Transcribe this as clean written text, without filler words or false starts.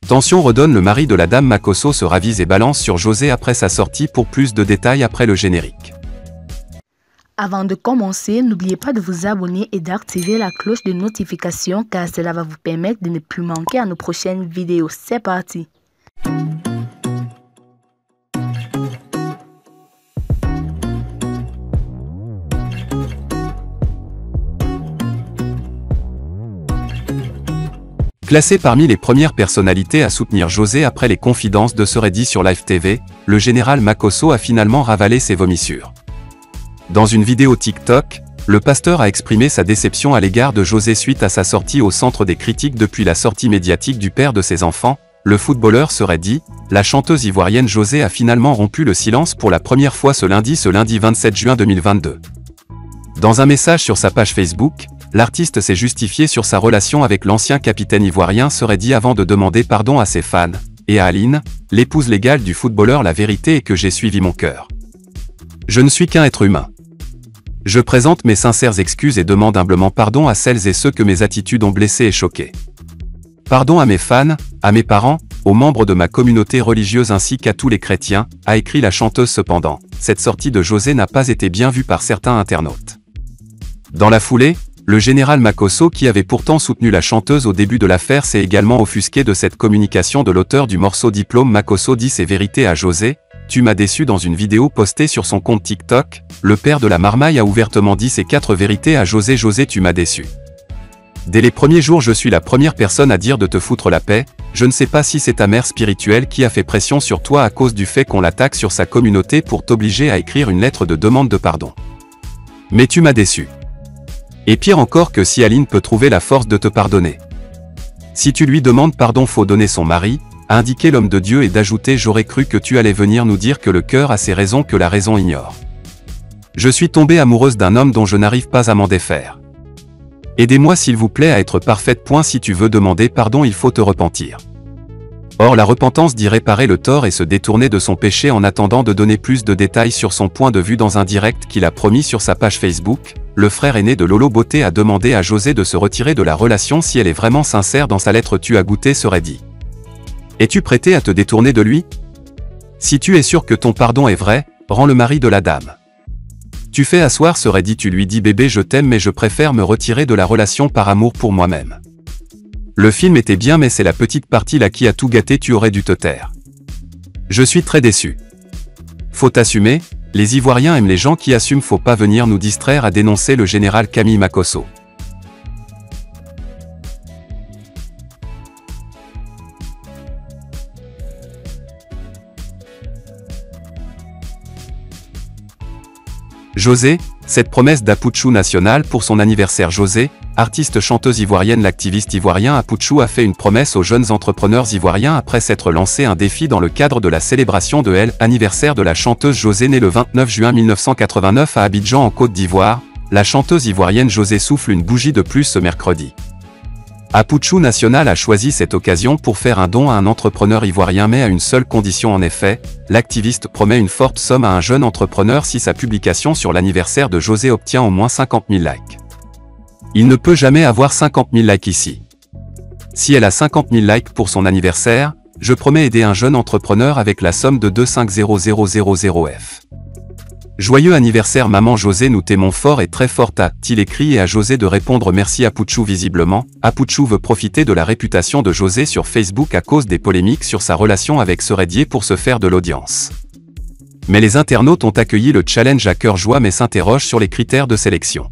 Tension redonne, le mari de la dame Makosso se ravise et balance sur José après sa sortie. Pour plus de détails après le générique. Avant de commencer, n'oubliez pas de vous abonner et d'activer la cloche de notification car cela va vous permettre de ne plus manquer à nos prochaines vidéos. C'est parti! Classé parmi les premières personnalités à soutenir José après les confidences de Serait dit sur Live TV, le général Makosso a finalement ravalé ses vomissures. Dans une vidéo TikTok, le pasteur a exprimé sa déception à l'égard de José suite à sa sortie au centre des critiques depuis la sortie médiatique du père de ses enfants, le footballeur Serait dit. La chanteuse ivoirienne José a finalement rompu le silence pour la première fois ce lundi 27 juin 2022. Dans un message sur sa page Facebook, l'artiste s'est justifié sur sa relation avec l'ancien capitaine ivoirien Serait dit avant de demander pardon à ses fans, et à Aline, l'épouse légale du footballeur. La vérité est que j'ai suivi mon cœur. Je ne suis qu'un être humain. Je présente mes sincères excuses et demande humblement pardon à celles et ceux que mes attitudes ont blessés et choqués. Pardon à mes fans, à mes parents, aux membres de ma communauté religieuse ainsi qu'à tous les chrétiens, a écrit la chanteuse. Cependant, cette sortie de José n'a pas été bien vue par certains internautes. Dans la foulée, le général Makosso, qui avait pourtant soutenu la chanteuse au début de l'affaire, s'est également offusqué de cette communication de l'auteur du morceau Diplôme. Makosso dit ses vérités à José. Tu m'as déçu. Dans une vidéo postée sur son compte TikTok, le père de la marmaille a ouvertement dit ses 4 vérités à José. José, tu m'as déçu. Dès les premiers jours, je suis la première personne à dire de te foutre la paix. Je ne sais pas si c'est ta mère spirituelle qui a fait pression sur toi à cause du fait qu'on l'attaque sur sa communauté pour t'obliger à écrire une lettre de demande de pardon. Mais tu m'as déçu. Et pire encore, que si Aline peut trouver la force de te pardonner. Si tu lui demandes pardon, faut donner son mari, a indiqué l'homme de Dieu, et d'ajouter: j'aurais cru que tu allais venir nous dire que le cœur a ses raisons que la raison ignore. Je suis tombée amoureuse d'un homme dont je n'arrive pas à m'en défaire. Aidez-moi s'il vous plaît à être parfaite. Si tu veux demander pardon, il faut te repentir. Or, la repentance dit réparer le tort et se détourner de son péché. En attendant de donner plus de détails sur son point de vue dans un direct qu'il a promis sur sa page Facebook, le frère aîné de Lolo Beauté a demandé à José de se retirer de la relation si elle est vraiment sincère. Dans sa lettre, tu as goûté, Serait dit. Es-tu prêté à te détourner de lui? Si tu es sûr que ton pardon est vrai, rends le mari de la dame. Tu fais asseoir, Serait dit. Tu lui dis: bébé, je t'aime mais je préfère me retirer de la relation par amour pour moi-même. Le film était bien mais c'est la petite partie là qui a tout gâté. Tu aurais dû te taire. Je suis très déçu. Faut assumer, les Ivoiriens aiment les gens qui assument. Faut pas venir nous distraire, a dénoncé le général Camille Makosso. José, cette promesse d'Apouchou national pour son anniversaire. José, artiste chanteuse ivoirienne. L'activiste ivoirien Apouchou a fait une promesse aux jeunes entrepreneurs ivoiriens après s'être lancé un défi dans le cadre de la célébration de l'anniversaire de la chanteuse José, née le 29 juin 1989 à Abidjan en Côte d'Ivoire. La chanteuse ivoirienne José souffle une bougie de plus ce mercredi. Apouchou national a choisi cette occasion pour faire un don à un entrepreneur ivoirien, mais à une seule condition. En effet, l'activiste promet une forte somme à un jeune entrepreneur si sa publication sur l'anniversaire de José obtient au moins 50 000 likes. Il ne peut jamais avoir 50 000 likes ici. Si elle a 50 000 likes pour son anniversaire, je promets aider un jeune entrepreneur avec la somme de 25000F. Joyeux anniversaire maman José, nous t'aimons fort et très fort, a-t-il écrit, et à José de répondre merci. Apouchou. Visiblement, Apouchou veut profiter de la réputation de José sur Facebook à cause des polémiques sur sa relation avec Serait dit pour se faire de l'audience. Mais les internautes ont accueilli le challenge à cœur joie mais s'interrogent sur les critères de sélection.